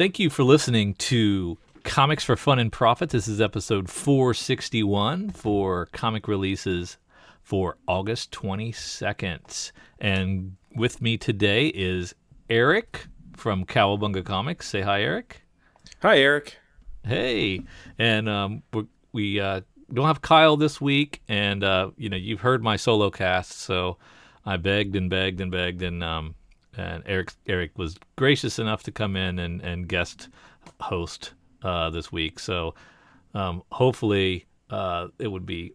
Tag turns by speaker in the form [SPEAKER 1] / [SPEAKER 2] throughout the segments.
[SPEAKER 1] Thank you for listening to Comics for Fun and Profit. This is episode 461 for comic releases for August 22nd. And with me today is Eric from Cowabunga Comics. Say hi, Eric.
[SPEAKER 2] Hi, Eric.
[SPEAKER 1] Hey. And we don't have Kyle this week, and you've heard my solo cast, so I begged and Eric was gracious enough to come in and guest host this week. So hopefully it would be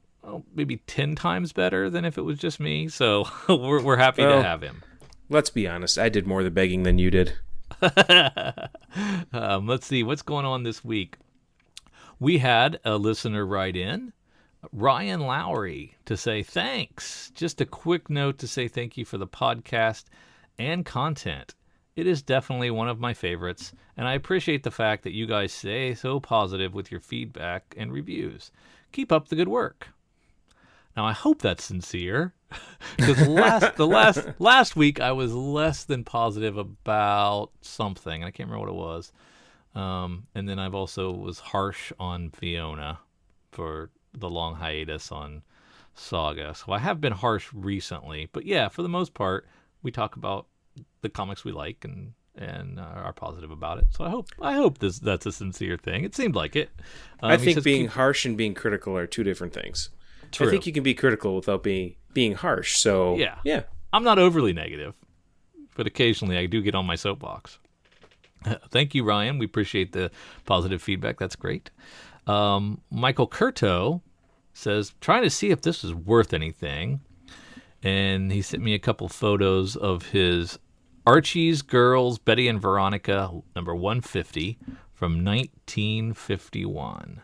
[SPEAKER 1] maybe 10 times better than if it was just me. So we're happy to have him.
[SPEAKER 2] Let's be honest. I did more of the begging than you did.
[SPEAKER 1] Let's see what's going on this week. We had a listener write in, Ryan Lowry, to say thanks. Just a quick note to say thank you for the podcast and content. It is definitely one of my favorites, and I appreciate the fact that you guys stay so positive with your feedback and reviews. Keep up the good work. Now, I hope that's sincere, because last week I was less than positive about something, and I can't remember what it was. And then I've also was harsh on Fiona for the long hiatus on Saga. So I have been harsh recently, but yeah, for the most part, we talk about the comics we like and are positive about it. So I hope that's a sincere thing. It seemed like it.
[SPEAKER 2] I think being harsh and being critical are two different things.
[SPEAKER 1] True.
[SPEAKER 2] I think you can be critical without being harsh. So yeah,
[SPEAKER 1] I'm not overly negative, but occasionally I do get on my soapbox. Thank you, Ryan. We appreciate the positive feedback. That's great. Michael Curto says, trying to see if this is worth anything. And he sent me a couple photos of his Archie's Girls, Betty and Veronica, number 150 from 1951.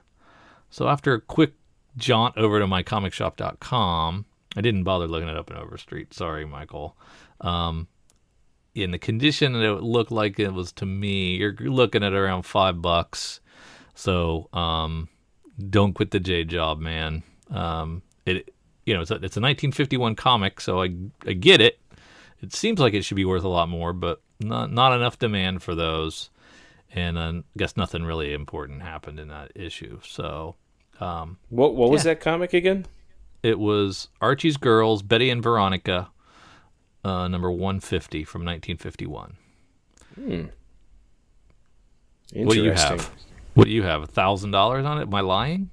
[SPEAKER 1] So after a quick jaunt over to mycomicshop.com, I didn't bother looking it up in Overstreet. Sorry, Michael. In the condition that it looked like it was to me, you're looking at around $5. So don't quit the J job, man. It's a 1951 comic, so I get it. It seems like it should be worth a lot more, but not enough demand for those. And I guess nothing really important happened in that issue. So
[SPEAKER 2] what was that comic again?
[SPEAKER 1] It was Archie's Girls, Betty and Veronica, number 150 from 1951.
[SPEAKER 2] Interesting.
[SPEAKER 1] What do you have? What do you have? $1,000 on it? Am I lying?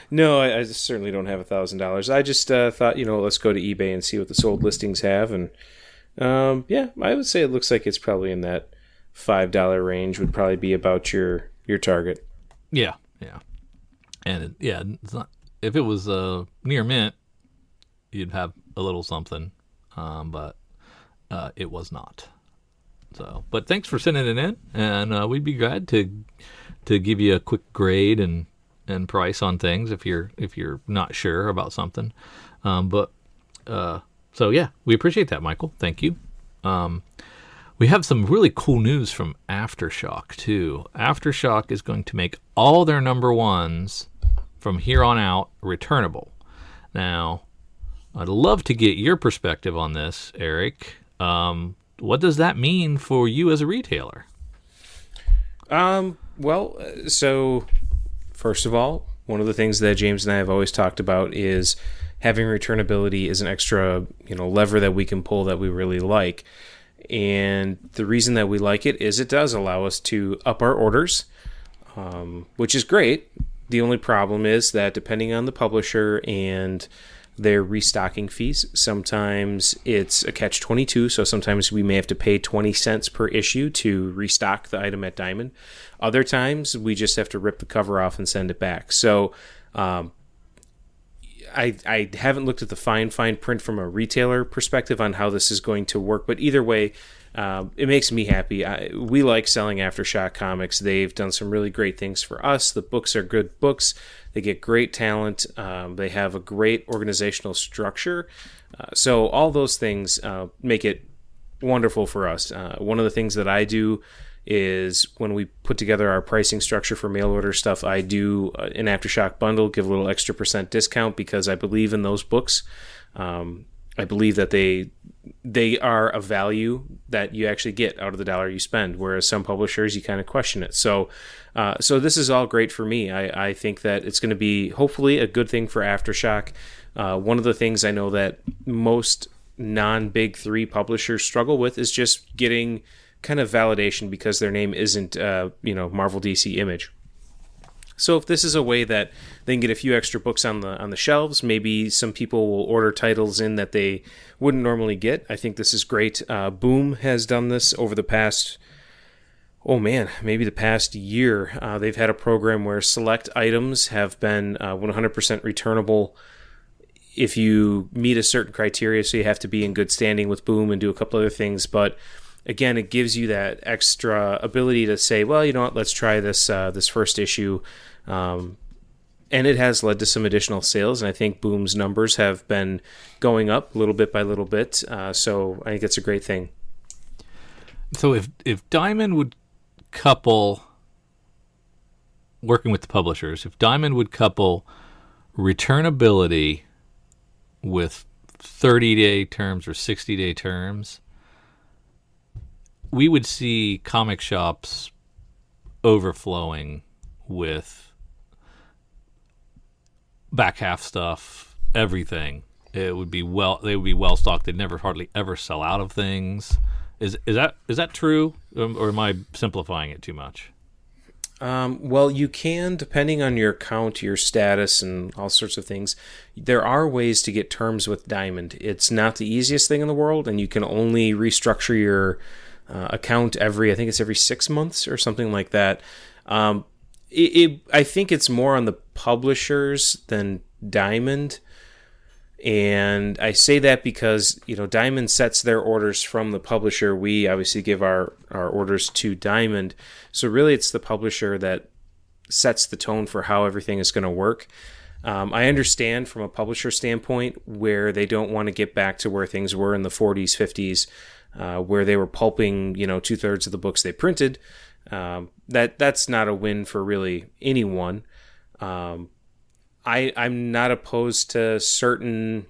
[SPEAKER 2] No, I certainly don't have $1,000. I just thought, let's go to eBay and see what the sold listings have. And I would say it looks like it's probably in that $5 range would probably be about your target.
[SPEAKER 1] Yeah. And it's not, if it was near mint, you'd have a little something. But it was not. So, but thanks for sending it in, and we'd be glad to give you a quick grade and price on things if you're not sure about something. So yeah, we appreciate that, Michael. Thank you. We have some really cool news from Aftershock too. Aftershock is going to make all their number ones from here on out returnable. Now, I'd love to get your perspective on this, Eric. What does that mean for you as a retailer?
[SPEAKER 2] So first of all, one of the things that James and I have always talked about is having returnability is an extra, lever that we can pull that we really like. And the reason that we like it is it does allow us to up our orders, which is great. The only problem is that depending on the publisher and their restocking fees, sometimes it's a catch-22, so sometimes we may have to pay 20 cents per issue to restock the item at Diamond. Other times, we just have to rip the cover off and send it back. So I haven't looked at the fine print from a retailer perspective on how this is going to work, but either way, it makes me happy. We like selling Aftershock comics. They've done some really great things for us. The books are good books. They get great talent. They have a great organizational structure. So all those things make it wonderful for us. One of the things that I do is when we put together our pricing structure for mail order stuff, I do an Aftershock bundle, give a little extra % discount because I believe in those books. I believe that they they are a value that you actually get out of the dollar you spend, whereas some publishers, you kind of question it. So this is all great for me. I think that it's going to be hopefully a good thing for Aftershock. One of the things I know that most non-big three publishers struggle with is just getting kind of validation because their name isn't, Marvel, DC, Image. So if this is a way that they can get a few extra books on the shelves, maybe some people will order titles in that they wouldn't normally get. I think this is great. Boom has done this over the past, maybe the past year. They've had a program where select items have been 100% returnable if you meet a certain criteria. So you have to be in good standing with Boom and do a couple other things, but again, it gives you that extra ability to say, well, you know what, let's try this first issue. And it has led to some additional sales, and I think Boom's numbers have been going up little bit by little bit. So I think it's a great thing.
[SPEAKER 1] So if Diamond would couple, working with the publishers, if Diamond would couple returnability with 30-day terms or 60-day terms, we would see comic shops overflowing with back half stuff, everything. They would be well stocked. They'd never hardly ever sell out of things. Is that true, or am I simplifying it too much?
[SPEAKER 2] Well, you can, depending on your account, your status, and all sorts of things. There are ways to get terms with Diamond. It's not the easiest thing in the world, and you can only restructure your account every 6 months or something like that. I think it's more on the publishers than Diamond. And I say that because, Diamond sets their orders from the publisher. We obviously give our orders to Diamond. So really it's the publisher that sets the tone for how everything is going to work. I understand from a publisher standpoint where they don't want to get back to where things were in the 40s, 50s, where they were pulping, 2/3 of the books they printed. That's not a win for really anyone. I'm not opposed to certain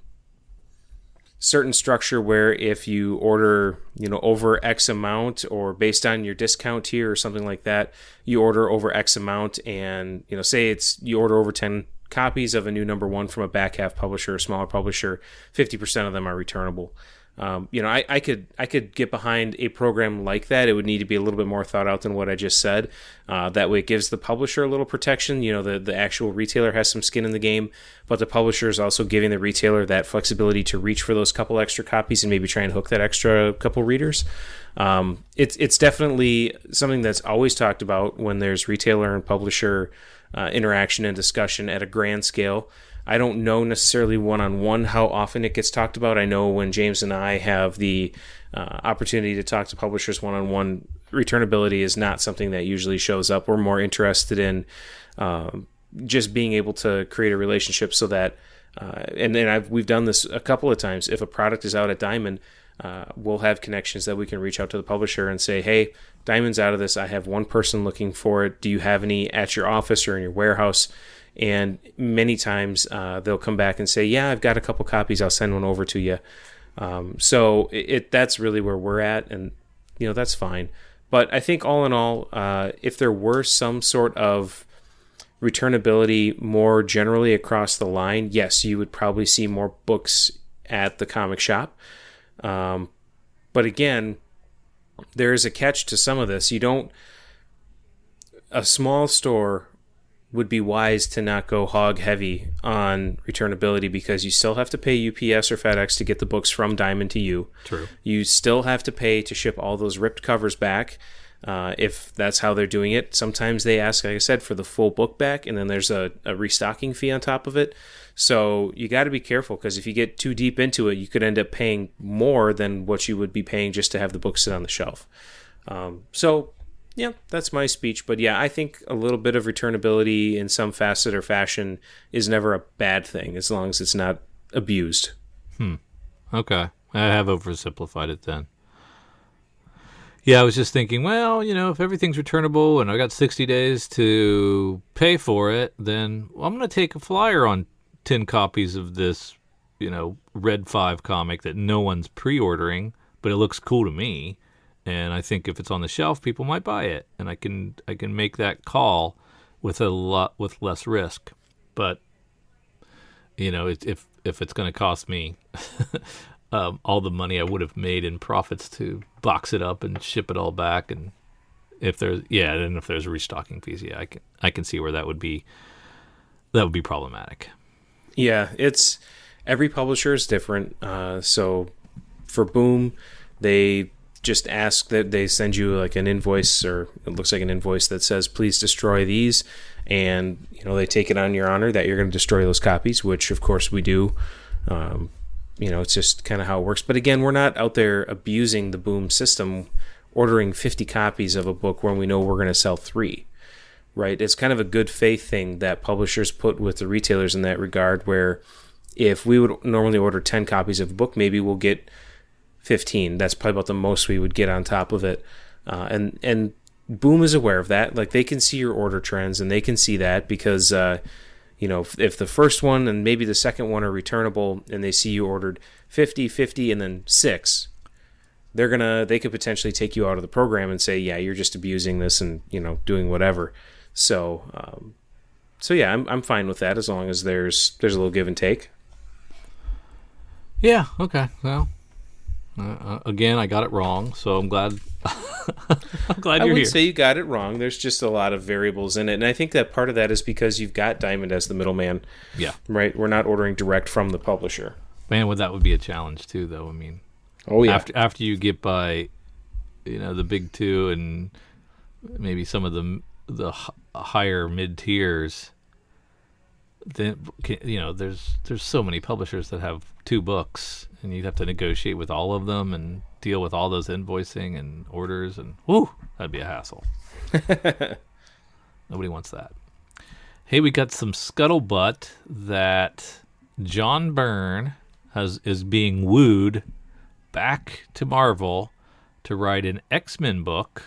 [SPEAKER 2] structure where if you order, over X amount, or based on your discount tier or something like that, you order over X amount, and say you order over 10 copies of a new number one from a back half publisher, a smaller publisher, 50% of them are returnable. I could get behind a program like that. It would need to be a little bit more thought out than what I just said. That way it gives the publisher a little protection. The actual retailer has some skin in the game, but the publisher is also giving the retailer that flexibility to reach for those couple extra copies and maybe try and hook that extra couple readers. It's definitely something that's always talked about when there's retailer and publisher interaction and discussion at a grand scale. I don't know necessarily one-on-one how often it gets talked about. I know when James and I have the opportunity to talk to publishers one-on-one, returnability is not something that usually shows up. We're more interested in just being able to create a relationship so that, we've done this a couple of times. If a product is out at Diamond, we'll have connections that we can reach out to the publisher and say, hey, Diamond's out of this. I have one person looking for it. Do you have any at your office or in your warehouse? And many times they'll come back and say, yeah, I've got a couple copies. I'll send one over to you. So that's really where we're at. And, that's fine. But I think all in all, if there were some sort of returnability more generally across the line, yes, you would probably see more books at the comic shop. But again, there is a catch to some of this. A small store would be wise to not go hog heavy on returnability because you still have to pay UPS or FedEx to get the books from Diamond to you.
[SPEAKER 1] True.
[SPEAKER 2] You still have to pay to ship all those ripped covers back if that's how they're doing it. Sometimes they ask, like I said, for the full book back, and then there's a restocking fee on top of it. So you got to be careful because if you get too deep into it, you could end up paying more than what you would be paying just to have the book sit on the shelf. Yeah, that's my speech. But yeah, I think a little bit of returnability in some facet or fashion is never a bad thing as long as it's not abused.
[SPEAKER 1] Okay. I have oversimplified it then. Yeah, I was just thinking, well, if everything's returnable and I got 60 days to pay for it, then I'm going to take a flyer on 10 copies of this Red 5 comic that no one's pre-ordering, but it looks cool to me, and I think if it's on the shelf, people might buy it, and I can make that call with less risk. But if it's going to cost me all the money I would have made in profits to box it up and ship it all back, and if there's restocking fees, I can see where that would be problematic.
[SPEAKER 2] Yeah, it's every publisher is different. So for Boom, they just ask that they send you like an invoice, or it looks like an invoice that says, please destroy these. And, they take it on your honor that you're going to destroy those copies, which of course we do. It's just kind of how it works. But again, we're not out there abusing the Boom system, ordering 50 copies of a book when we know we're going to sell 3. Right? It's kind of a good faith thing that publishers put with the retailers in that regard, where if we would normally order 10 copies of a book, maybe we'll get 15. That's probably about the most we would get on top of it. And Boom is aware of that. Like, they can see your order trends, and they can see that because, if the first one and maybe the second one are returnable, and they see you ordered 50, and then 6, they could potentially take you out of the program and say, yeah, you're just abusing this and, doing whatever. So yeah, I'm fine with that as long as there's a little give and take.
[SPEAKER 1] Yeah. Okay. Well, again, I got it wrong, so I'm glad. I'm glad you're here.
[SPEAKER 2] I wouldn't say you got it wrong. There's just a lot of variables in it, and I think that part of that is because you've got Diamond as the middleman.
[SPEAKER 1] Yeah.
[SPEAKER 2] Right. We're not ordering direct from the publisher.
[SPEAKER 1] Man, that would be a challenge too, though. I mean,
[SPEAKER 2] oh yeah.
[SPEAKER 1] After you get by, the big 2 and maybe some of the higher mid tiers, then there's so many publishers that have 2 books, and you'd have to negotiate with all of them and deal with all those invoicing and orders, and that'd be a hassle. Nobody wants that. Hey, we got some scuttlebutt that John Byrne is being wooed back to Marvel to write an X-Men book,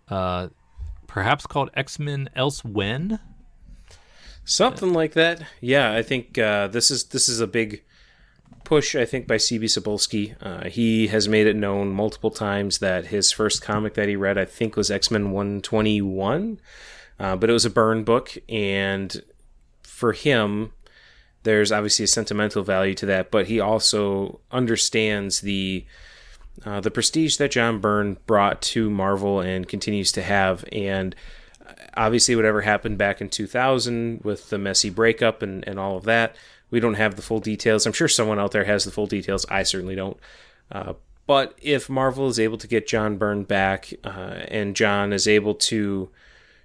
[SPEAKER 1] perhaps called X-Men Elsewhen.
[SPEAKER 2] Something like that. Yeah, I think this is a big push, I think, by C.B. Cebulski. He has made it known multiple times that his first comic that he read, I think, was X-Men 121, but it was a Byrne book, and for him, there's obviously a sentimental value to that, but he also understands the prestige that John Byrne brought to Marvel and continues to have, and obviously whatever happened back in 2000 with the messy breakup and all of that, we don't have the full details. I'm sure someone out there has the full details. I certainly don't. But if Marvel is able to get John Byrne back, and John is able to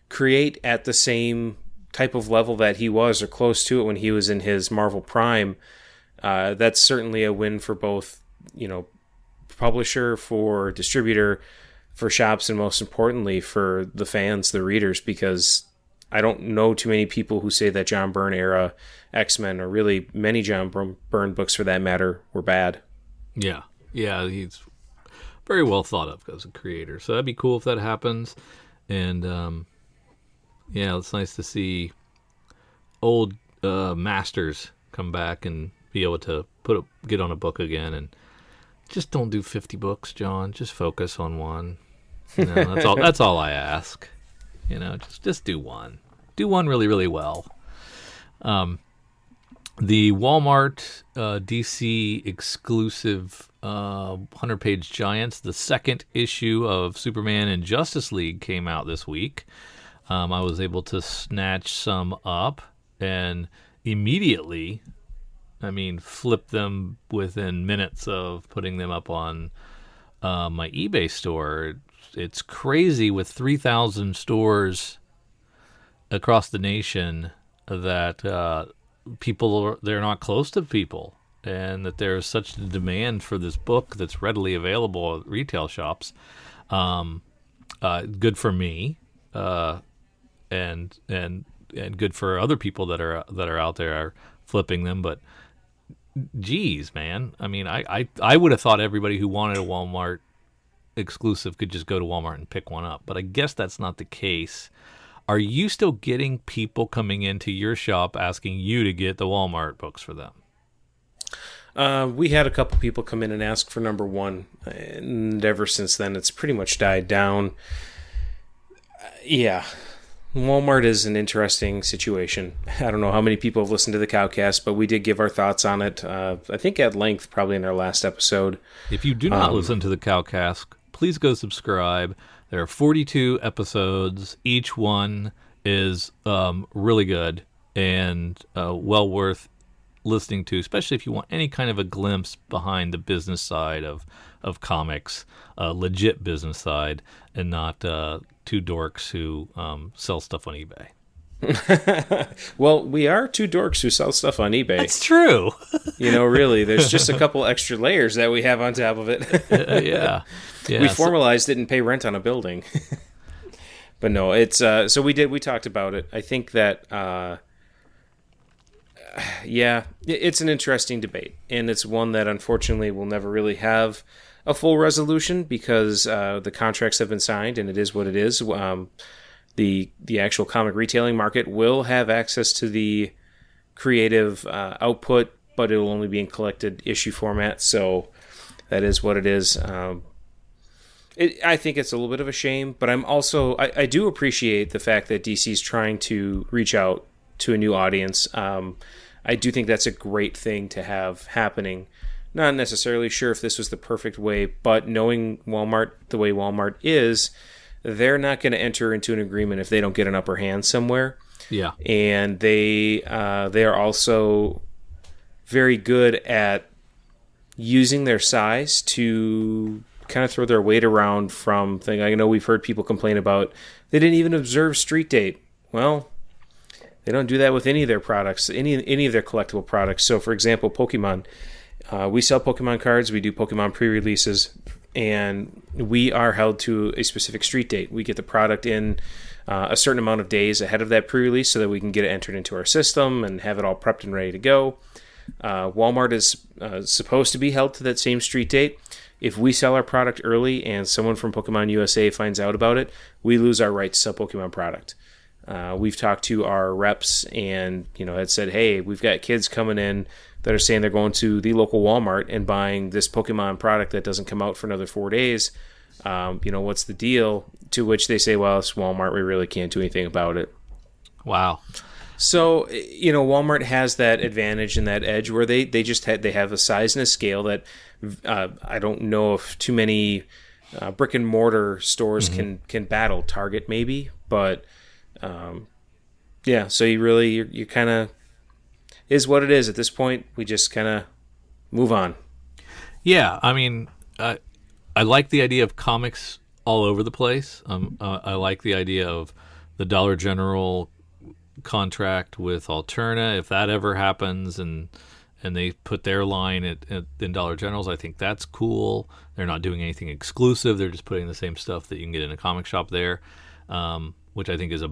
[SPEAKER 2] create at the same type of level that he was, or close to it when he was in his Marvel prime, that's certainly a win for both, publisher, for distributor, for shops, and most importantly for the fans, the readers, because I don't know too many people who say that John Byrne era X-Men, or really many John Byrne books for that matter, were bad.
[SPEAKER 1] Yeah, he's very well thought of as a creator, so that'd be cool if that happens. And it's nice to see old masters come back and be able to get on a book again. And just don't do 50 books, John. Just focus on one. That's all. That's all I ask. Just do one. Do one really, really well. The Walmart DC exclusive 100-page Giants, the second issue of Superman and Justice League, came out this week. I was able to snatch some up and immediately, flip them within minutes of putting them up on my eBay store. It's crazy with 3,000 stores across the nation that they're not close to people, and that there's such a demand for this book that's readily available at retail shops. Good for me, and good for other people that are out there are flipping them. But geez, man, I would have thought everybody who wanted a Walmart exclusive could just go to Walmart and pick one up, but I guess that's not the case. Are you still getting people coming into your shop asking you to get the Walmart books for them?
[SPEAKER 2] We had a couple people come in and ask for number one, and ever since then, it's pretty much died down. Yeah, Walmart is an interesting situation. I don't know how many people have listened to the Cowcast, but we did give our thoughts on it, I think at length, probably in our last episode.
[SPEAKER 1] If you do not listen to the Cowcast, please go subscribe. There are 42 episodes. Each one is really good and well worth listening to, especially if you want any kind of a glimpse behind the business side of comics, legit business side, and not two dorks who sell stuff on eBay.
[SPEAKER 2] Well, we are two dorks who sell stuff on eBay.
[SPEAKER 1] That's true.
[SPEAKER 2] Really, there's just a couple extra layers that we have on top of it.
[SPEAKER 1] Yeah.
[SPEAKER 2] We formalized it and pay rent on a building. But no, it's so we talked about it. I think that it's an interesting debate, and it's one that unfortunately will never really have a full resolution because the contracts have been signed, and it is what it is. The actual comic retailing market will have access to the creative output, but it will only be in collected issue format. So that is what it is. I think it's a little bit of a shame, but I do appreciate the fact that DC is trying to reach out to a new audience. I do think that's a great thing to have happening. Not necessarily sure if this was the perfect way, but knowing Walmart the way Walmart is, they're not going to enter into an agreement if they don't get an upper hand somewhere.
[SPEAKER 1] Yeah.
[SPEAKER 2] And they are also very good at using their size to kind of throw their weight around from things. I know we've heard people complain about they didn't even observe street date. Well, they don't do that with any of their products, any of their collectible products. So, for example, Pokemon. We sell Pokemon cards. We do Pokemon pre-releases, and we are held to a specific street date. We get the product in a certain amount of days ahead of that pre-release so that we can get it entered into our system and have it all prepped and ready to go. Walmart is supposed to be held to that same street date. If we sell our product early and someone from Pokemon USA finds out about it, we lose our right to sell Pokemon product. We've talked to our reps and had said, hey, we've got kids coming in that are saying they're going to the local Walmart and buying this Pokemon product that doesn't come out for another 4 days. What's the deal? To which they say, well, it's Walmart. We really can't do anything about it.
[SPEAKER 1] Wow.
[SPEAKER 2] So, Walmart has that advantage and that edge where they have a size and a scale that I don't know if too many brick and mortar stores can battle. Target maybe, but so you kind of is what it is at this point. We just kind of move on.
[SPEAKER 1] Yeah, I mean, I like the idea of comics all over the place. I like the idea of the Dollar General contract with Alterna. If that ever happens and they put their line in Dollar General's, I think that's cool. They're not doing anything exclusive. They're just putting the same stuff that you can get in a comic shop there, which I think is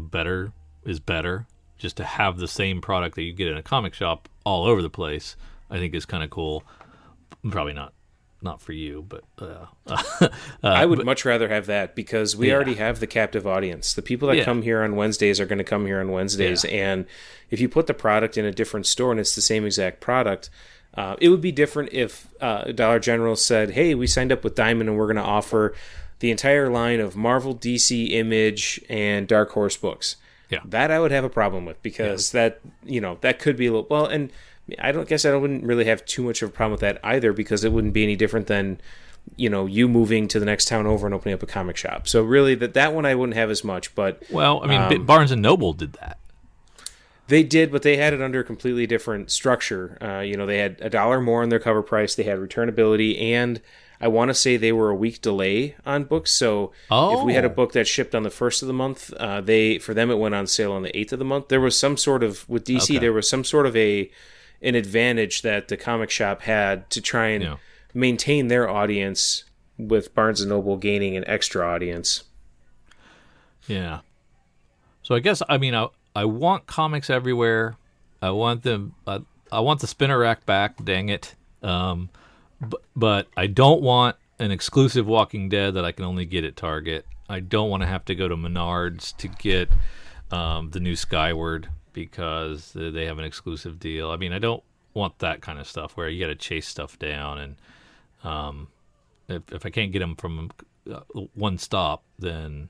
[SPEAKER 1] better. Just to have the same product that you get in a comic shop all over the place, I think is kind of cool. Probably not for you, but
[SPEAKER 2] I would much rather have that because we already have the captive audience. The people that come here on Wednesdays are going to come here on Wednesdays, and if you put the product in a different store and it's the same exact product, it would be different if Dollar General said, hey, we signed up with Diamond and we're going to offer the entire line of Marvel, DC, Image, and Dark Horse books.
[SPEAKER 1] Yeah,
[SPEAKER 2] that I would have a problem with because that could be a little and I wouldn't really have too much of a problem with that either because it wouldn't be any different than you moving to the next town over and opening up a comic shop. So really that one I wouldn't have as much. But
[SPEAKER 1] Barnes and Noble did that.
[SPEAKER 2] They did, but they had it under a completely different structure. They had $1 more on their cover price. They had returnability, and I want to say they were a week delay on books. So if we had a book that shipped on the 1st of the month, for them it went on sale on the 8th of the month. There was some sort of with DC. There was some sort of an advantage that the comic shop had to try and maintain their audience, with Barnes and Noble gaining an extra audience.
[SPEAKER 1] Yeah. So I guess I want comics everywhere. I want them. I want the spinner rack back. Dang it. But I don't want an exclusive Walking Dead that I can only get at Target. I don't want to have to go to Menards to get the new Skyward because they have an exclusive deal. I mean, I don't want that kind of stuff where you got to chase stuff down, and if I can't get them from one stop, then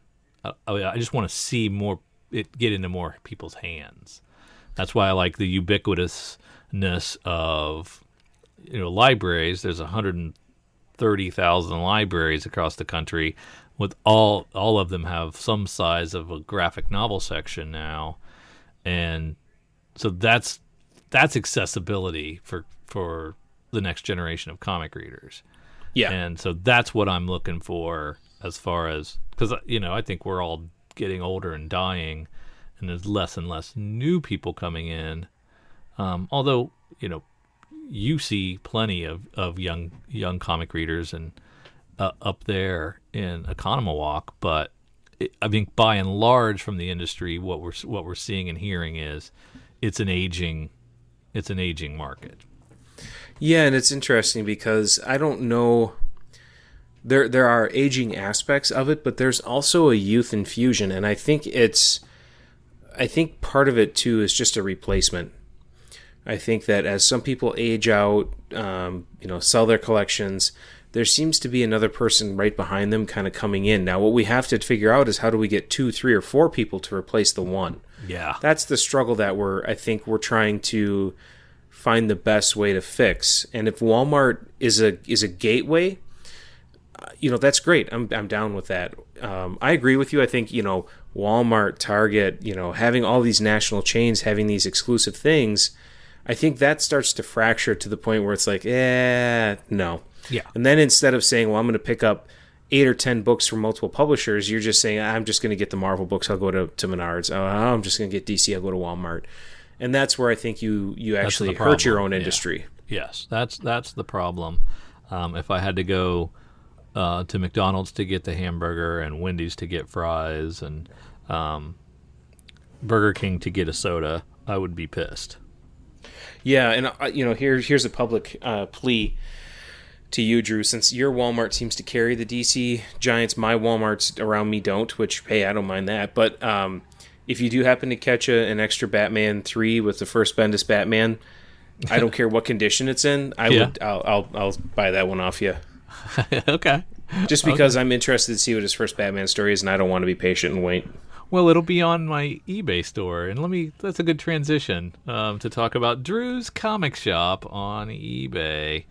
[SPEAKER 1] I just want to see more it get into more people's hands. That's why I like the ubiquitousness of libraries. There's 130,000 libraries across the country, with all of them have some size of a graphic novel section now, and so that's accessibility for the next generation of comic readers.
[SPEAKER 2] Yeah.
[SPEAKER 1] And so that's what I'm looking for, as far as, because I think we're all getting older and dying, and there's less and less new people coming in. Although you see plenty of young comic readers and up there in Economawalk, but I think by and large from the industry, what we're seeing and hearing is it's an aging market.
[SPEAKER 2] Yeah, and it's interesting because I don't know. There are aging aspects of it, but there's also a youth infusion, and I think part of it too is just a replacement. I think that as some people age out, sell their collections, there seems to be another person right behind them kind of coming in. Now, what we have to figure out is how do we get 2, 3, or 4 people to replace the one?
[SPEAKER 1] Yeah.
[SPEAKER 2] That's the struggle that I think we're trying to find the best way to fix. And if Walmart is a gateway, that's great. I'm down with that. I agree with you. I think, Walmart, Target, having all these national chains, having these exclusive things, I think that starts to fracture to the point where it's like, no.
[SPEAKER 1] Yeah.
[SPEAKER 2] And then instead of saying, well, I'm going to pick up 8 or 10 books from multiple publishers, you're just saying, I'm just going to get the Marvel books, I'll go to Menards. Oh, I'm just going to get DC, I'll go to Walmart. And that's where I think you actually hurt your own industry.
[SPEAKER 1] Yeah. Yes, that's the problem. If I had to go to McDonald's to get the hamburger and Wendy's to get fries and Burger King to get a soda, I would be pissed.
[SPEAKER 2] Yeah, and here's a public plea to you, Drew. Since your Walmart seems to carry the DC Giants, my Walmarts around me don't, which, hey, I don't mind that. But if you do happen to catch an extra Batman 3 with the first Bendis Batman, I don't care what condition it's in, I'll buy that one off you.
[SPEAKER 1] Okay.
[SPEAKER 2] Just because I'm interested to see what his first Batman story is, and I don't want to be patient and wait.
[SPEAKER 1] Well, it'll be on my eBay store, and that's a good transition to talk about Drew's Comic Shop on eBay.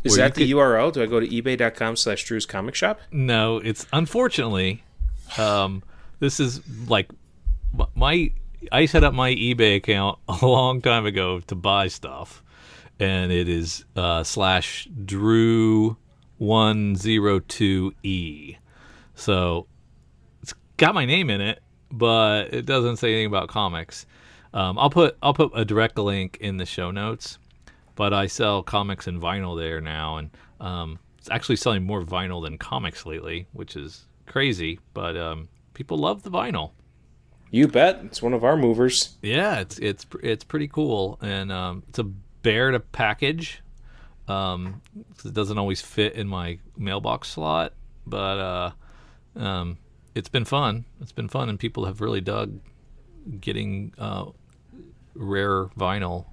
[SPEAKER 2] Is that the URL? Do I go to ebay.com/Drew's Comic Shop?
[SPEAKER 1] No, it's unfortunately, this is like I set up my eBay account a long time ago to buy stuff, and it is /Drew102E. So it's got my name in it, but it doesn't say anything about comics. I'll put a direct link in the show notes, but I sell comics and vinyl there now, and it's actually selling more vinyl than comics lately, which is crazy, but people love the vinyl.
[SPEAKER 2] You bet. It's one of our movers.
[SPEAKER 1] Yeah, it's pretty cool, and it's a bear to package. It doesn't always fit in my mailbox slot, but it's been fun. It's been fun, and people have really dug getting rare vinyl.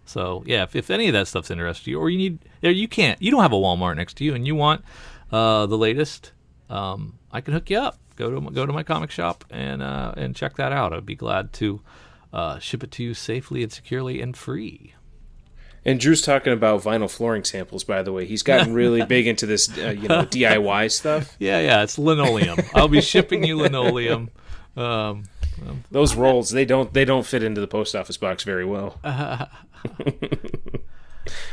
[SPEAKER 1] So yeah, if any of that stuff's interested you, or you don't have a Walmart next to you, and you want the latest, I can hook you up. Go to my comic shop and check that out. I'd be glad to ship it to you safely and securely and free.
[SPEAKER 2] And Drew's talking about vinyl flooring samples, by the way. He's gotten really big into this, DIY stuff.
[SPEAKER 1] Yeah, it's linoleum. I'll be shipping you linoleum.
[SPEAKER 2] Those rolls, they don't fit into the post office box very well.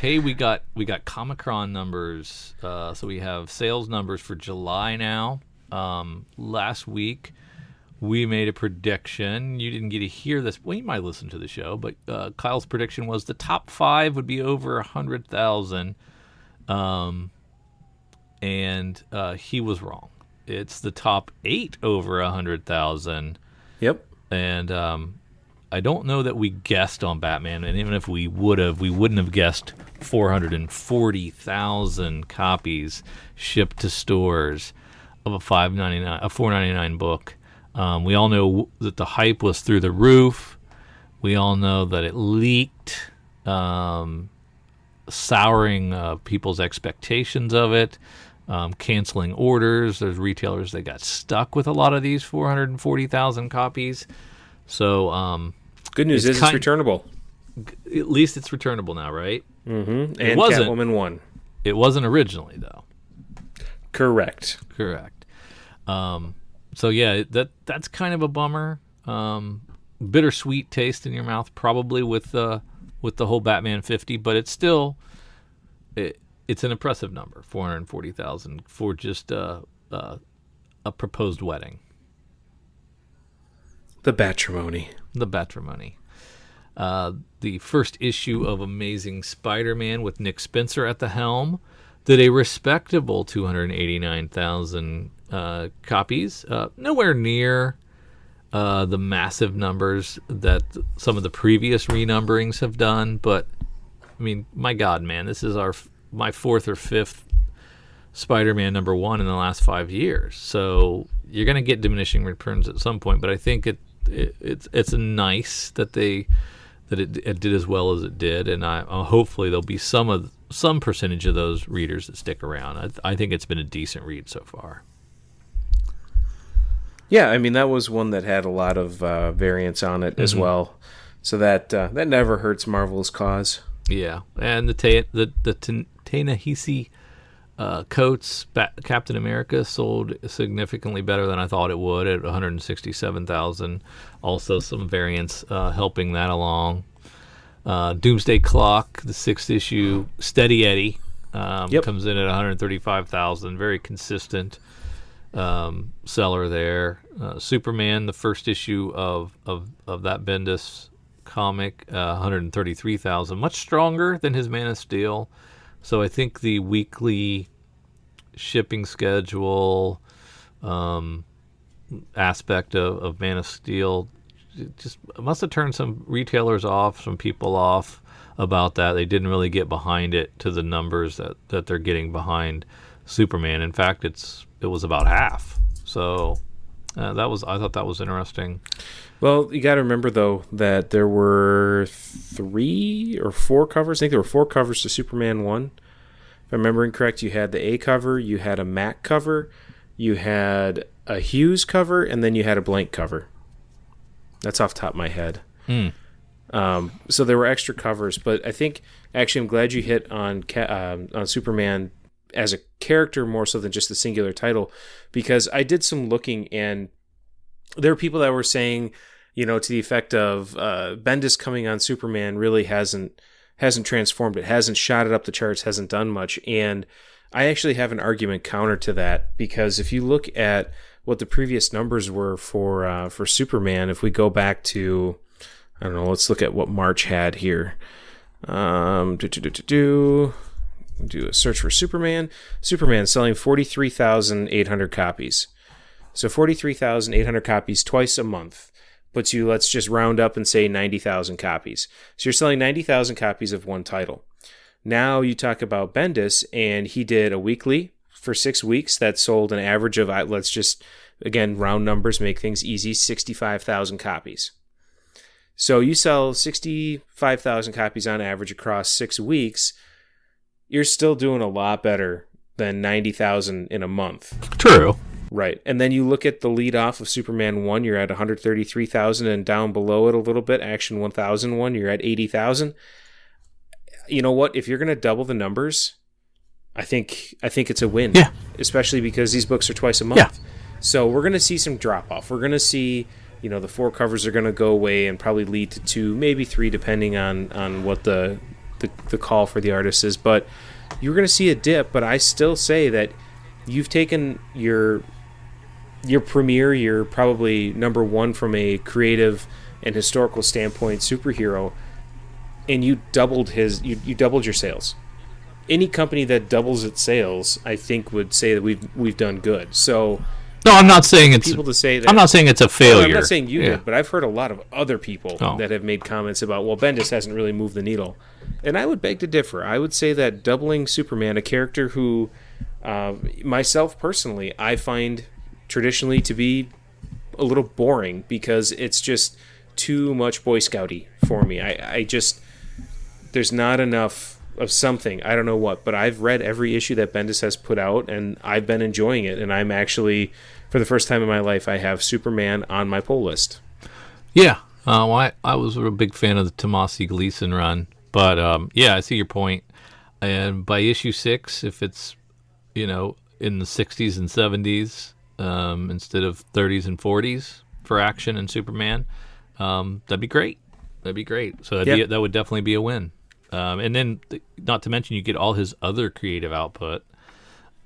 [SPEAKER 1] Hey, we got Comic-Con numbers. So we have sales numbers for July now. Last week we made a prediction. You didn't get to hear this. Well, you might listen to the show, but Kyle's prediction was the top 5 would be over 100,000, and he was wrong. It's the top 8 over 100,000.
[SPEAKER 2] Yep.
[SPEAKER 1] And I don't know that we guessed on Batman, and even if we would have, we wouldn't have guessed 440,000 copies shipped to stores of a $4.99 book. We all know that the hype was through the roof. We all know that it leaked. souring people's expectations of it, canceling orders. There's retailers that got stuck with a lot of these 440,000 copies. So
[SPEAKER 2] good news is it's returnable.
[SPEAKER 1] At least it's returnable now, right?
[SPEAKER 2] Mm-hmm. And Catwoman 1.
[SPEAKER 1] It wasn't originally, though.
[SPEAKER 2] Correct.
[SPEAKER 1] So yeah, that's kind of a bummer. Bittersweet taste in your mouth, probably with the whole Batman 50, but it's still it's an impressive number, 440,000 for just a proposed wedding.
[SPEAKER 2] The Batrimony.
[SPEAKER 1] The first issue of Amazing Spider-Man with Nick Spencer at the helm did a respectable 289,000 copies. Nowhere near the massive numbers that some of the previous renumberings have done, but I mean, my God, man, this is my fourth or fifth Spider-Man #1 in the last 5 years. So you're going to get diminishing returns at some point, but I think it's nice that it did as well as it did, and hopefully there'll be some percentage of those readers that stick around. I think it's been a decent read so far.
[SPEAKER 2] Yeah, I mean, that was one that had a lot of variants on it as well, so that never hurts Marvel's cause.
[SPEAKER 1] Yeah, and the Ta-Nehisi coats, Captain America, sold significantly better than I thought it would at 167,000. Also, some variants helping that along. Doomsday Clock, the 6th issue, Steady Eddie, comes in at 135,000. Very consistent seller there. Superman, the first issue of that Bendis comic, 133,000. Much stronger than his Man of Steel. So I think the weekly shipping schedule aspect of Man of Steel just must have turned some retailers off, some people off about that. They didn't really get behind it to the numbers that they're getting behind Superman. In fact, it was about half. So I thought that was interesting.
[SPEAKER 2] Well, you got to remember, though, that there were 3 or 4 covers. I think there were 4 covers to Superman 1. If I'm remembering correct, you had the A cover, you had a Mac cover, you had a Hughes cover, and then you had a blank cover. That's off the top of my head. So there were extra covers, but I think, actually, I'm glad you hit on Superman as a character more so than just the singular title, because I did some looking, and there were people that were saying, to the effect of Bendis coming on Superman really hasn't transformed it, hasn't shot it up the charts, hasn't done much. And I actually have an argument counter to that, because if you look at what the previous numbers were for Superman, if we go back to, I don't know, let's look at what March had here. Do a search for Superman. Superman selling 43,800 copies. So 43,800 copies twice a month puts you, let's just round up and say 90,000 copies. So you're selling 90,000 copies of one title. Now you talk about Bendis, and he did a weekly for 6 weeks that sold an average of, let's just, again, round numbers, make things easy, 65,000 copies. So you sell 65,000 copies on average across 6 weeks. You're still doing a lot better than 90,000 in a month.
[SPEAKER 1] True.
[SPEAKER 2] Right. And then you look at the lead off of Superman 1, you're at 133,000, and down below it a little bit, Action 1001, you're at 80,000. You know what? If you're going to double the numbers, I think it's a win.
[SPEAKER 1] Yeah.
[SPEAKER 2] Especially because these books are twice a month.
[SPEAKER 1] Yeah.
[SPEAKER 2] So we're going to see some drop off. We're going to see, the 4 covers are going to go away and probably lead to 2, maybe 3, depending on what the call for the artist is. But you're going to see a dip, but I still say that you've taken your premier, your probably number 1 from a creative and historical standpoint superhero, and you doubled you doubled your sales. Any company that doubles its sales, I think, would say that we've done good. So
[SPEAKER 1] no, I'm not saying it's
[SPEAKER 2] people to say that.
[SPEAKER 1] I'm not saying it's a failure.
[SPEAKER 2] I'm not saying you did, but I've heard a lot of other people that have made comments about, well, Bendis hasn't really moved the needle, and I would beg to differ. I would say that doubling Superman, a character who, myself personally, I find traditionally to be a little boring because it's just too much Boy Scouty for me. I just there's not enough of something. I don't know what, but I've read every issue that Bendis has put out, and I've been enjoying it. And I'm actually, for the first time in my life, I have Superman on my pull list.
[SPEAKER 1] Yeah. Well, I was a big fan of the Tomasi Gleason run, but yeah, I see your point. And by issue 6, if it's in the 60s and 70s instead of 30s and 40s for action and Superman, that'd be great. That'd be great. So that would definitely be a win. And then, not to mention, you get all his other creative output,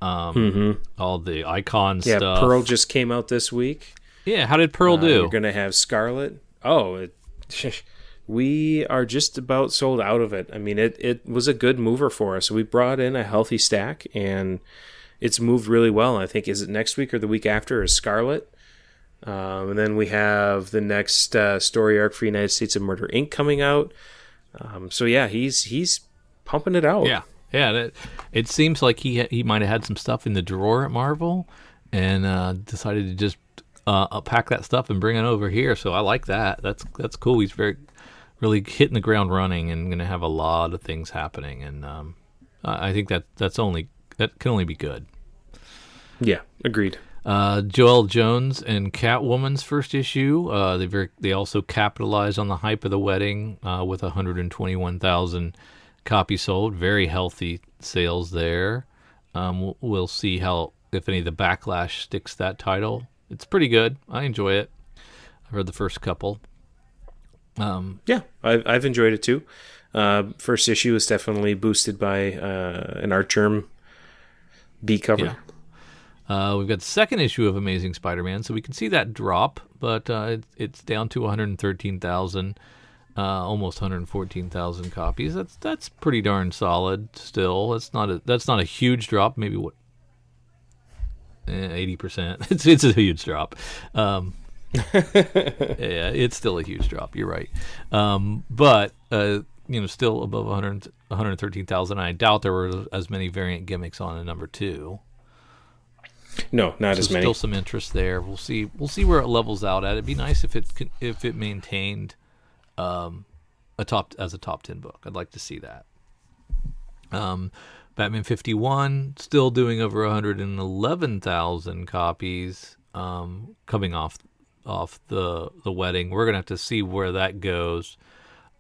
[SPEAKER 1] all the icon stuff.
[SPEAKER 2] Yeah, Pearl just came out this week.
[SPEAKER 1] Yeah, how did Pearl do?
[SPEAKER 2] You're going to have Scarlet. Oh, we are just about sold out of it. I mean, it was a good mover for us. We brought in a healthy stack, and it's moved really well. I think, is it next week or the week after is Scarlet? And then we have the next story arc for United States of Murder, Inc. coming out. So yeah, he's pumping it out.
[SPEAKER 1] Yeah. It seems like he might have had some stuff in the drawer at Marvel, and decided to just pack that stuff and bring it over here. So I like that. That's cool. He's really hitting the ground running and going to have a lot of things happening. And I think that can only be good.
[SPEAKER 2] Yeah, agreed.
[SPEAKER 1] Joelle Jones and Catwoman's first issue. They also capitalized on the hype of the wedding with 121,000 copies sold. Very healthy sales there. We'll see if any of the backlash sticks that title. It's pretty good. I enjoy it. I've read the first couple.
[SPEAKER 2] Yeah, I've enjoyed it too. First issue is definitely boosted by an Artgerm B cover.
[SPEAKER 1] Yeah. We've got the second issue of Amazing Spider-Man, so we can see that drop, but it's down to 113,000, almost 114,000 copies. That's pretty darn solid still. That's not a huge drop. Maybe 80%. It's a huge drop. Yeah, it's still a huge drop. You're right. But still above 113,000. I doubt there were as many variant gimmicks on a number 2.
[SPEAKER 2] No, not as many.
[SPEAKER 1] Still some interest there. We'll see where it levels out at. It'd be nice if it maintained a top 10 book. I'd like to see that. Batman 51 still doing over 111,000 copies, coming off the wedding. We're gonna have to see where that goes.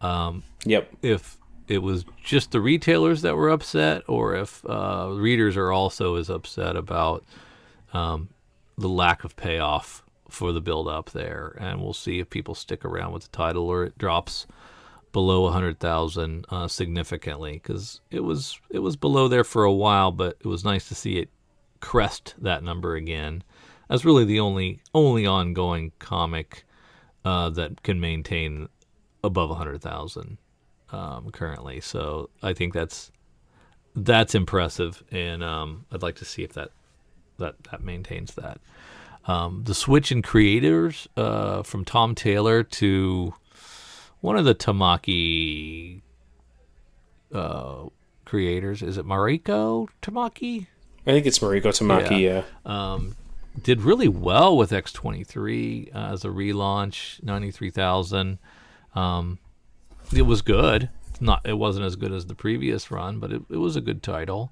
[SPEAKER 2] Yep.
[SPEAKER 1] If it was just the retailers that were upset, or if readers are also as upset about the lack of payoff for the build-up there, and we'll see if people stick around with the title or it drops below 100,000 significantly, because it was below there for a while, but it was nice to see it crest that number again. That's really the only ongoing comic that can maintain above 100,000 currently. So I think that's impressive, and I'd like to see if that maintains that. The switch in creators from Tom Taylor to one of the Tamaki creators. Is it Mariko Tamaki?
[SPEAKER 2] I think it's Mariko Tamaki, yeah.
[SPEAKER 1] Did really well with X-23 as a relaunch, 93,000. It was good. It wasn't as good as the previous run, but it was a good title.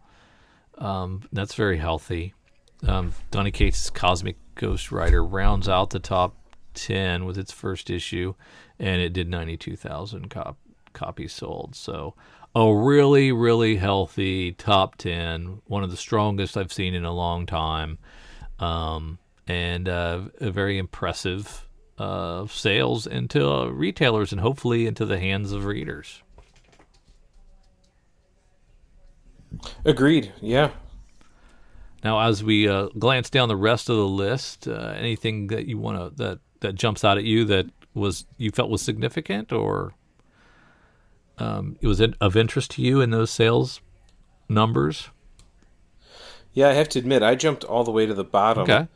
[SPEAKER 1] That's very healthy. Donny Cates' Cosmic Ghost Rider rounds out the top 10 with its first issue, and it did 92,000 copies sold. So a really, really healthy top 10, one of the strongest I've seen in a long time, and a very impressive sales into retailers and hopefully into the hands of readers.
[SPEAKER 2] Agreed, yeah.
[SPEAKER 1] Now, as we glance down the rest of the list, anything that you want to that jumps out at you that you felt was significant, or it was of interest to you in those sales numbers?
[SPEAKER 2] Yeah, I have to admit, I jumped all the way to the bottom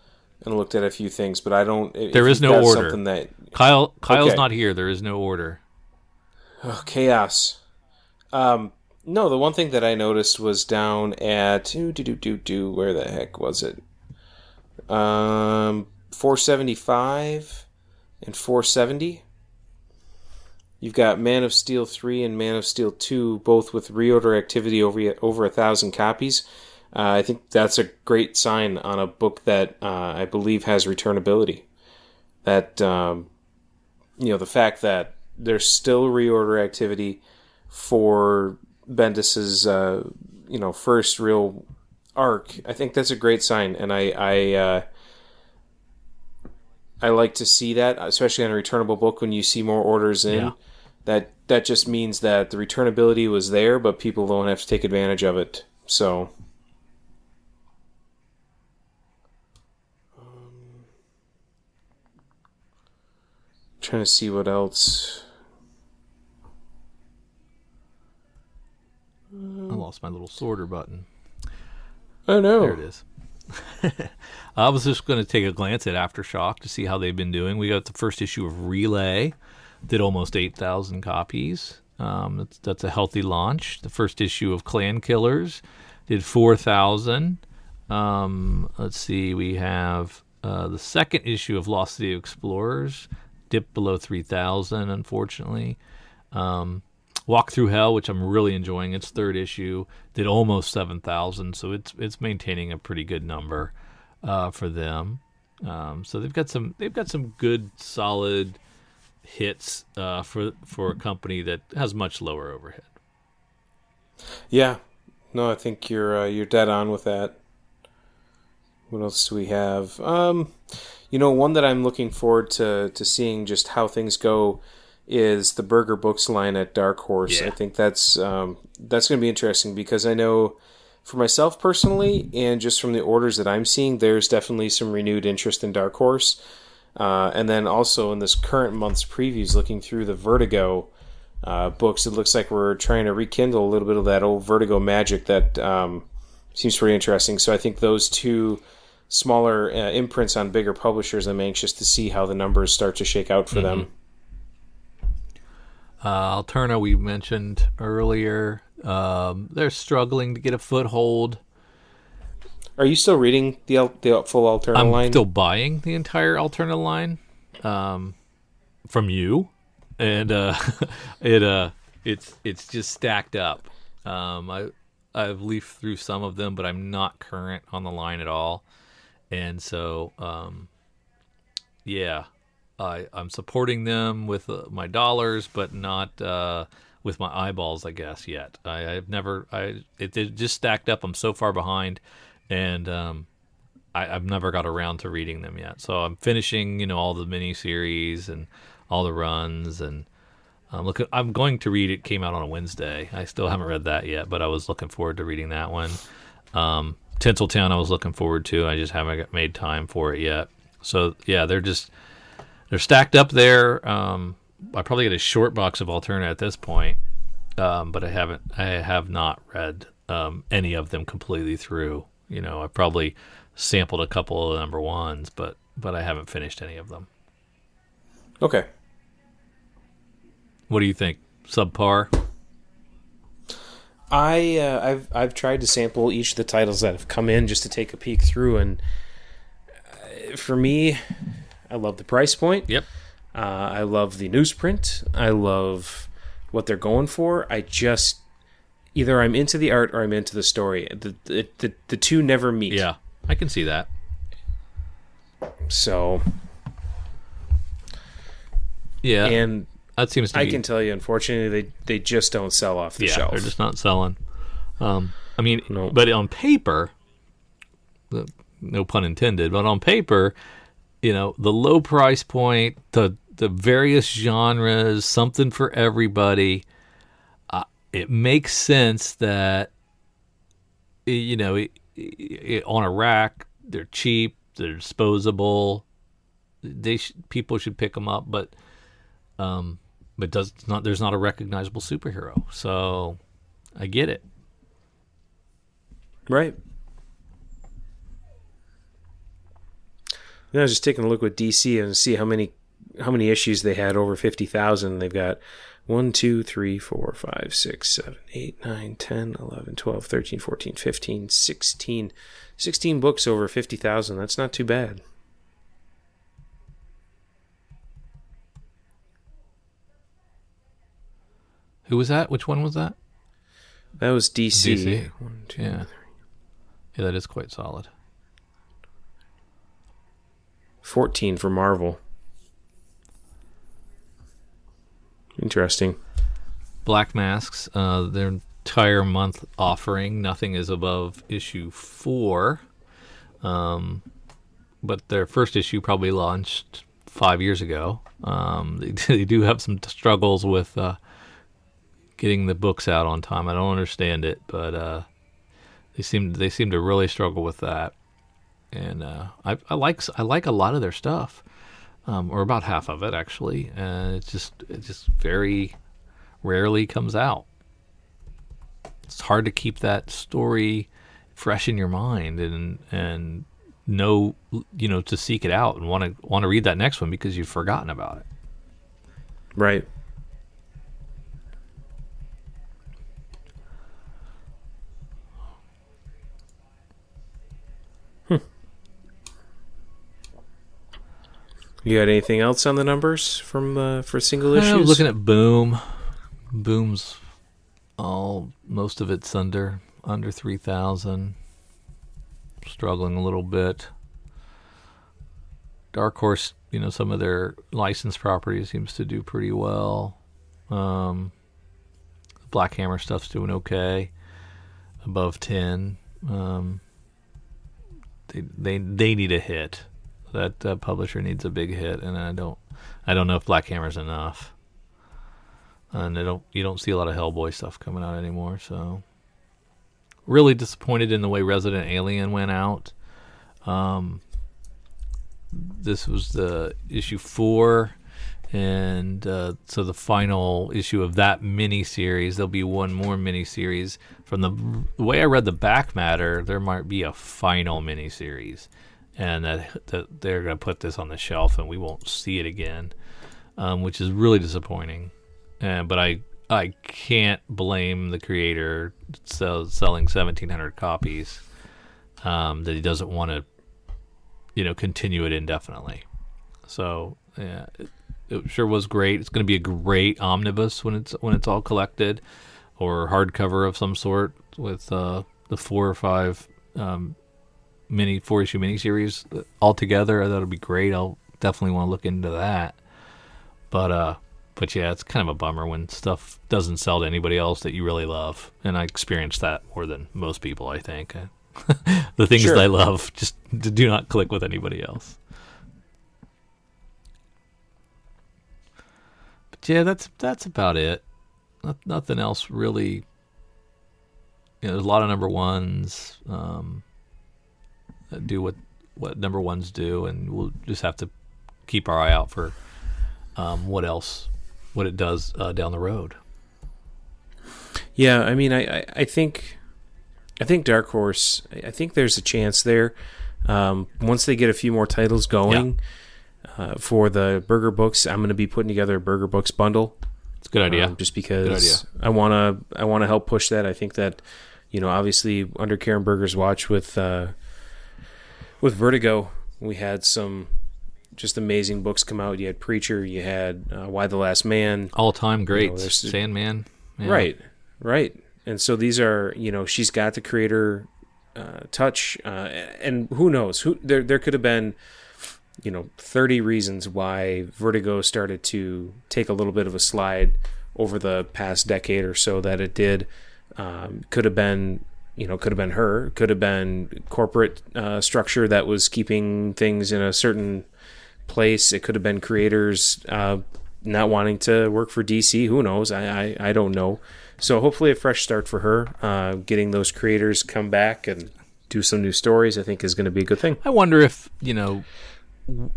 [SPEAKER 1] and
[SPEAKER 2] looked at a few things, but I don't.
[SPEAKER 1] There is no order. Kyle's
[SPEAKER 2] okay.
[SPEAKER 1] Not here. There is no order.
[SPEAKER 2] Oh, chaos. No, the one thing that I noticed was down at where the heck was it? 475 and 470. You've got Man of Steel 3 and Man of Steel 2, both with reorder activity over 1,000 copies. I think that's a great sign on a book that I believe has returnability. That, the fact that there's still reorder activity for Bendis's, first real arc, I think that's a great sign, and I like to see that, especially on a returnable book when you see more orders in. Yeah. That just means that the returnability was there, but people don't have to take advantage of it. So, trying to see what else.
[SPEAKER 1] I lost my little sorter button.
[SPEAKER 2] Oh no!
[SPEAKER 1] There it is. I was just going to take a glance at Aftershock to see how they've been doing. We got the first issue of Relay, did almost 8,000 copies. That's a healthy launch. The first issue of Clan Killers did 4,000. Let's see, we have the second issue of Lost City Explorers, dipped below 3,000, unfortunately. Walk Through Hell, which I'm really enjoying, its third issue, did almost 7,000, so it's maintaining a pretty good number for them. So they've got some good solid hits for a company that has much lower overhead.
[SPEAKER 2] Yeah, no, I think you're dead on with that. What else do we have? One that I'm looking forward to seeing just how things go is the Burger Books line at Dark Horse. Yeah. I think that's going to be interesting because I know for myself personally and just from the orders that I'm seeing, there's definitely some renewed interest in Dark Horse. And then also in this current month's previews, looking through the Vertigo books, it looks like we're trying to rekindle a little bit of that old Vertigo magic that seems pretty interesting. So I think those two smaller imprints on bigger publishers, I'm anxious to see how the numbers start to shake out for them.
[SPEAKER 1] Alterna, we mentioned earlier, they're struggling to get a foothold.
[SPEAKER 2] Are you still reading the full Alterna line?
[SPEAKER 1] I'm still buying the entire Alterna line from you, and it's just stacked up. I've leafed through some of them, but I'm not current on the line at all, and so I'm supporting them with my dollars, but not with my eyeballs, I guess, yet. It just stacked up. I'm so far behind, and I've never got around to reading them yet. So I'm finishing, all the miniseries and all the runs, and I'm going to read it. Came out on a Wednesday. I still haven't read that yet, but I was looking forward to reading that one. Tinseltown I was looking forward to. I just haven't made time for it yet. So, yeah, they're stacked up there. I probably get a short box of Alterna at this point, but I have not read any of them completely through. I've probably sampled a couple of the number ones, but I haven't finished any of them.
[SPEAKER 2] Okay.
[SPEAKER 1] What do you think? Subpar?
[SPEAKER 2] I've tried to sample each of the titles that have come in just to take a peek through, and for me, I love the price point.
[SPEAKER 1] Yep.
[SPEAKER 2] I love the newsprint. I love what they're going for. I just either I'm into the art or I'm into the story. The two never meet.
[SPEAKER 1] Yeah, I can see that.
[SPEAKER 2] So,
[SPEAKER 1] yeah,
[SPEAKER 2] and
[SPEAKER 1] that seems to
[SPEAKER 2] I
[SPEAKER 1] be...
[SPEAKER 2] can tell you, unfortunately, they just don't sell off the shelf.
[SPEAKER 1] They're just not selling. No. But on paper, no pun intended, but on paper, the low price point, the various genres, something for everybody. It makes sense that on a rack, they're cheap, they're disposable. People should pick them up, but there's not a recognizable superhero. So I get it.
[SPEAKER 2] Right. I was just taking a look with DC and see how many issues they had over 50,000. They've got 1, 2, 3, 4, 5, 6, 7, 8, 9, 10, 11, 12, 13, 14, 15, 16 books over 50,000. That's not too bad.
[SPEAKER 1] Who was that? Which one was that?
[SPEAKER 2] That was DC.
[SPEAKER 1] DC.
[SPEAKER 2] 1, 2,
[SPEAKER 1] Yeah.
[SPEAKER 2] 3.
[SPEAKER 1] Yeah, that is quite solid.
[SPEAKER 2] 14 for Marvel. Interesting.
[SPEAKER 1] Black Masks, their entire month offering, nothing is above issue 4. But their first issue probably launched 5 years ago. They do have some struggles with getting the books out on time. I don't understand it, but they seem to really struggle with that. And I like a lot of their stuff, or about half of it actually. And it just very rarely comes out. It's hard to keep that story fresh in your mind and know, to seek it out and want to read that next one because you've forgotten about it.
[SPEAKER 2] Right. You got anything else on the numbers for single issues?
[SPEAKER 1] I was looking at Boom. Boom's most of it's under 3,000. Struggling a little bit. Dark Horse, some of their licensed properties seems to do pretty well. Black Hammer stuff's doing okay, above 10. They need a hit. That publisher needs a big hit, and I don't know if Black Hammer's enough. And you don't see a lot of Hellboy stuff coming out anymore, so really disappointed in the way Resident Alien went out. This was the issue 4, and so the final issue of that mini-series. There'll be one more mini-series. From the way I read the back matter, there might be a final mini-series, and that they're going to put this on the shelf and we won't see it again, which is really disappointing. But I can't blame the creator selling 1,700 copies that he doesn't want to, continue it indefinitely. So yeah, it sure was great. It's going to be a great omnibus when it's all collected, or hardcover of some sort with the 4 or 5 4-issue miniseries all together. That'll be great. I'll definitely want to look into that. But yeah, it's kind of a bummer when stuff doesn't sell to anybody else that you really love. And I experienced that more than most people, I think. The things that I love just do not click with anybody else. But yeah, that's about it. Nothing else really. There's a lot of number ones that do what number ones do, and we'll just have to keep our eye out for what it does down the road.
[SPEAKER 2] Yeah, I mean, I think Dark Horse, I think there's a chance there. Once they get a few more titles going, for the Burger Books, I'm going to be putting together a Burger Books bundle.
[SPEAKER 1] It's a good idea.
[SPEAKER 2] Just because I want to help push that. I think that, obviously under Karen Berger's watch with Vertigo, we had some just amazing books come out. You had Preacher, you had Why the Last Man.
[SPEAKER 1] All-time greats. Sandman. Yeah.
[SPEAKER 2] Right. And so these are, she's got the creator touch, and who knows? There could have been, 30 reasons why Vertigo started to take a little bit of a slide over the past decade or so that it did. Could have been her, could have been corporate structure that was keeping things in a certain place. It could have been creators not wanting to work for DC. Who knows? I don't know. So hopefully a fresh start for her. Getting those creators come back and do some new stories, I think, is going to be a good thing.
[SPEAKER 1] I wonder if,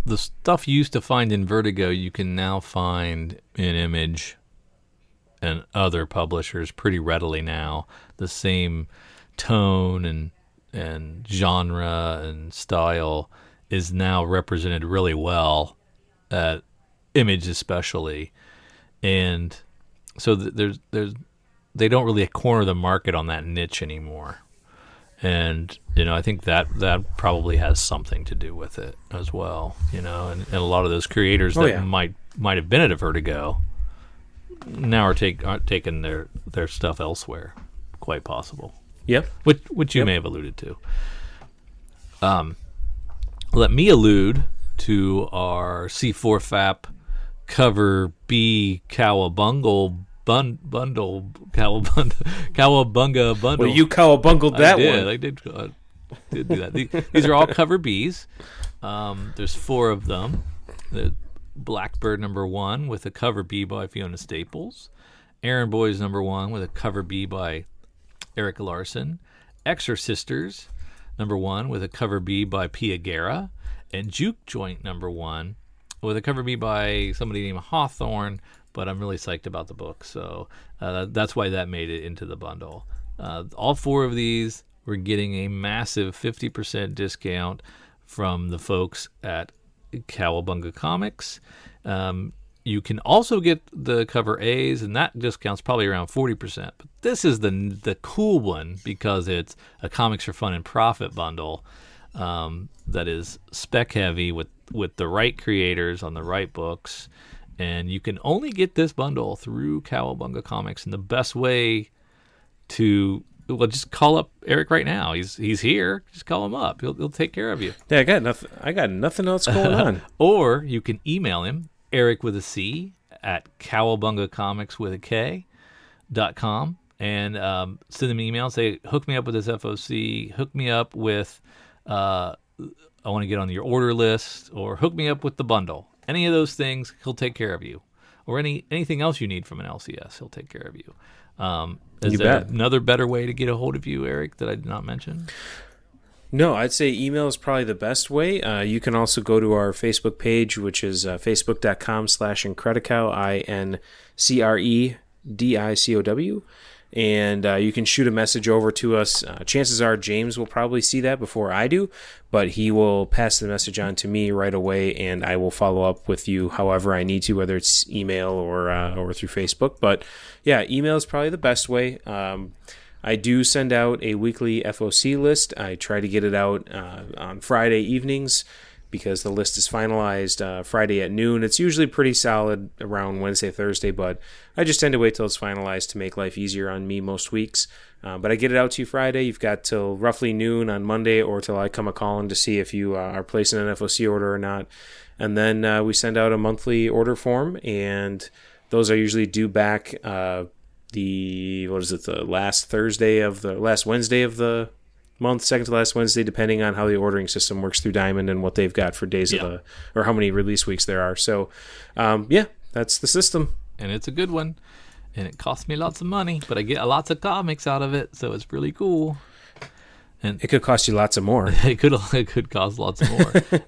[SPEAKER 1] the stuff you used to find in Vertigo, you can now find in Image and other publishers pretty readily now. The same tone and genre and style is now represented really well at Image especially. And so there's they don't really corner the market on that niche anymore. And, I think that probably has something to do with it as well, and a lot of those creators that might have been at a Vertigo now are taking their stuff elsewhere. Quite possible.
[SPEAKER 2] Yep.
[SPEAKER 1] Which you may have alluded to. Let me allude to our C4FAP cover B Cowabunga bundle.
[SPEAKER 2] Well, you cowabungled that one.
[SPEAKER 1] I did do that. These are all cover Bs. There's 4 of them. The Blackbird #1 with a cover B by Fiona Staples. Errand Boys #1 with a cover B by Eric Larson. Exorcisters #1 with a cover B by Pia Guerra. And Juke Joint #1 with a cover B by somebody named Hawthorne, but I'm really psyched about the book, so that's why that made it into the bundle. All 4 of these, we're getting a massive 50% discount from the folks at Cowabunga Comics. You can also get the cover A's, and that discount's probably around 40%. But this is the cool one because it's a Comics for Fun and Profit bundle that is spec heavy with the right creators on the right books. And you can only get this bundle through Cowabunga Comics. And the best way to, well, just call up Eric right now. He's here. Just call him up. He'll take care of you.
[SPEAKER 2] Yeah, I got nothing else going on.
[SPEAKER 1] Or you can email him, Eric with a C at cowabungacomicwithak.com, and send him an email and say, hook me up with this FOC, hook me up with I want to get on your order list, or hook me up with the bundle. Any of those things, he'll take care of you. Or anything else you need from an LCS, he'll take care of you. Is there another better way to get a hold of you, Eric, that I did not mention?
[SPEAKER 2] No, I'd say email is probably the best way. You can also go to our Facebook page, which is facebook.com/Incredicow, INCREDICOW. And you can shoot a message over to us. Chances are James will probably see that before I do, but he will pass the message on to me right away, and I will follow up with you however I need to, whether it's email or through Facebook. But yeah, email is probably the best way. I do send out a weekly FOC list. I try to get it out on Friday evenings because the list is finalized Friday at noon. It's usually pretty solid around Wednesday, Thursday, but I just tend to wait till it's finalized to make life easier on me most weeks. But I get it out to you Friday. You've got till roughly noon on Monday or till I come a-calling to see if you are placing an FOC order or not. And then we send out a monthly order form, and those are usually due back the last Wednesday of the month, second to last Wednesday, depending on how the ordering system works through Diamond and what they've got for days of or how many release weeks there are. So, that's the system.
[SPEAKER 1] And it's a good one. And it costs me lots of money, but I get lots of comics out of it, so it's really cool. And
[SPEAKER 2] it could cost you lots of more.
[SPEAKER 1] It could cost lots of more.